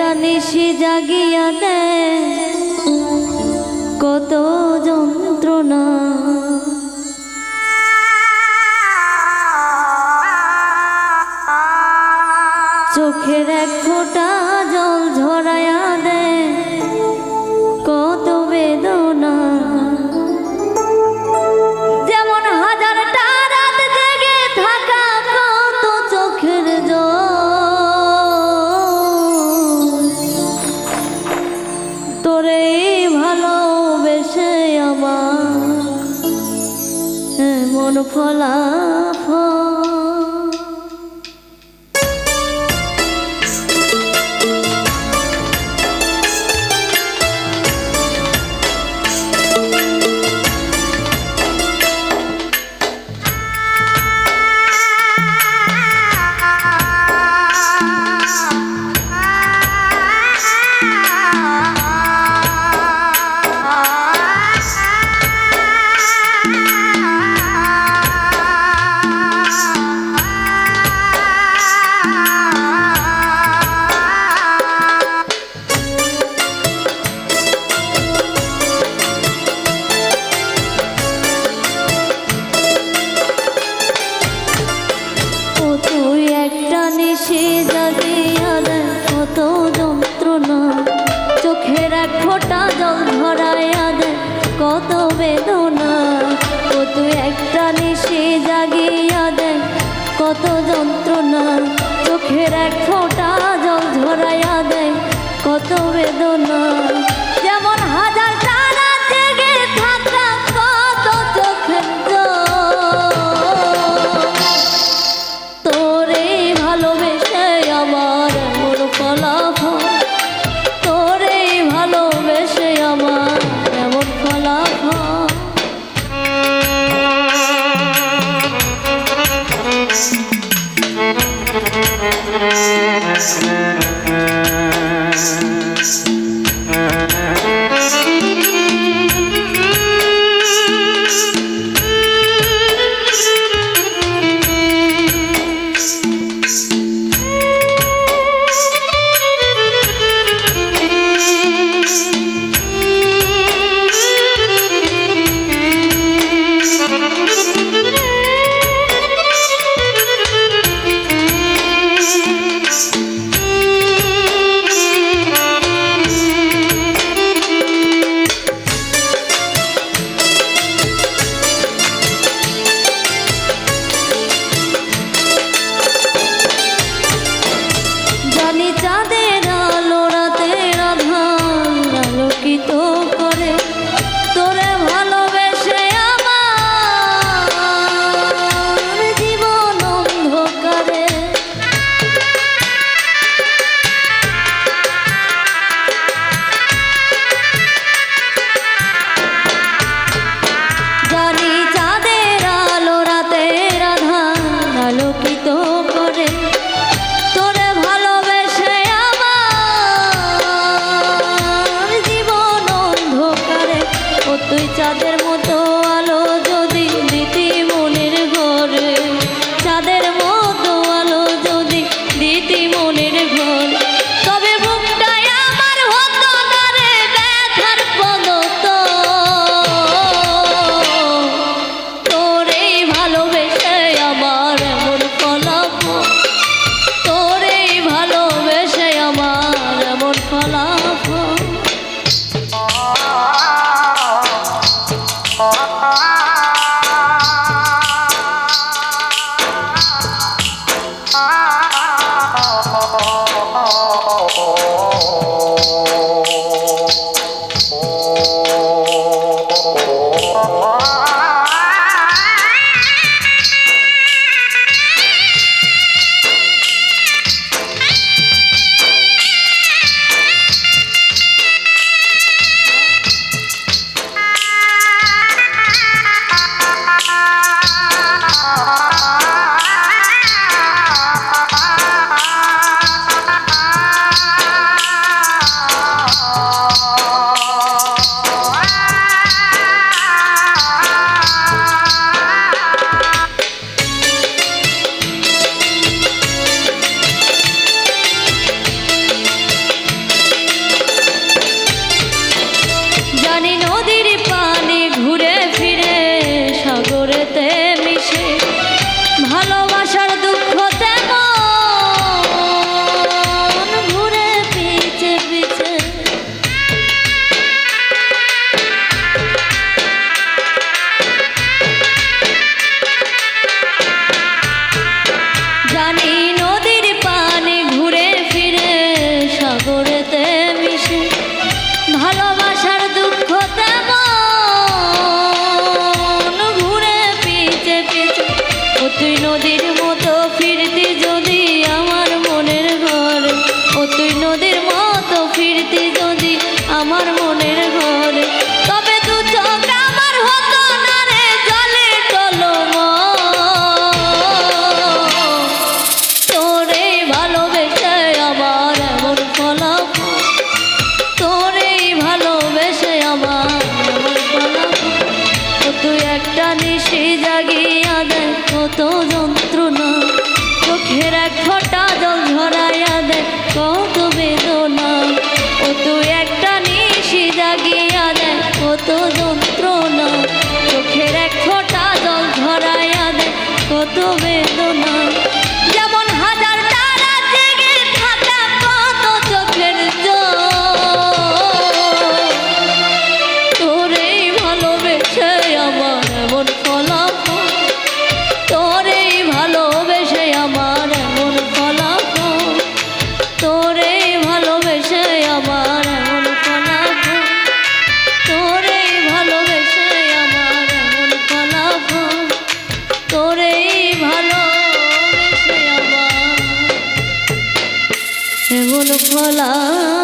একটা নিশি জাগিয়া দে কত যন্ত্রণা, চোখের এক ফোঁটা জল ঝরাইয়া দে কত বেদনা। যেমন হাজারটা রাত জেগে থাকা কত চোখের জল, তোরে ভালোবেসে আমার এমন ফলাফল। নিশি জাগিয়া দে কত যন্ত্রণা, চোখের এক ফোঁটা জল ধরাইয়া দে কত বেদনা। ও তুই একটা নিশি জাগিয়া দে কত যন্ত্রণা, চোখের এক ফোঁটা জল ধরাইয়া দে কত বেদনা। যেমন হাজার তারা জেগে থাকা কত চোখের জল, তোরে ভালোবেসে আমার এমন ফলাফল, তোরে ভালোবেসে আমার এমন ফলাফল। চাঁদের আলো রাতের আধার আলোকিত করে, তোরে ভালোবেসে আমার জীবন অন্ধকারে। জানি চাঁদের আলো রাতের আধার আলোকিত করে, তোরে ভালোবেসে আমার জীবন অন্ধকারে। ও তুই চাঁদের মতো আলো যদি দিতি মনের ঘরে, চাঁদের মতো আলো যদি দিতি মনের ঘরে, তবে বুকটাই আমার হতো না রে ব্যথার পদত। তোরে ভালোবেসে আমার এমন ফলাফল, তোরে ভালোবেসে আমার এমন ফলাফল। জানি নদীর পানি ঘুরে ফিরে সাগরেতে মিশে, ভালোবাসার দুঃখ তেমন ঘুরে পিছে পিছে। ও তুই নদীর মতো ফিরতি যদি আমার মনের ঘরে, ও তুই নদীর মতো ফিরতি যদি আমার মনের ঘরে, তবে দু চোখ আমার হতো না রে জলে টলমল। তোরে ভালোবেসে আমার এমন ফলাফল, তোরে ভালোবেসে আমার এমন ফলাফল। ও তুই একটা নিশি জাগিয়া দেখ কত যন্ত্রণা, চোখের এক ফোঁটা জল ঝরাইয়া দেখ কত বেদনা। ও তুই একটা নিশি জাগিয়া দেখ কত যন্ত্রণা, চোখের এক ফোঁটা জল ঝরাইয়া দেখ কত বেদনা। যেমন হাজার তারা জেগে থাকা কত চোখের জল, তোরেই ভালোবেসে আমার এমন ফলাফল, তোরেই ভালোবেসে আমার এমন ফলাফল, তোরেই ভালোবেসে আমার এমন ফলাফল, তোরেই ভালোবেসে আমার এমন ফলাফল, তোরেই ভালোবেসে আমার এমন ফলাফল।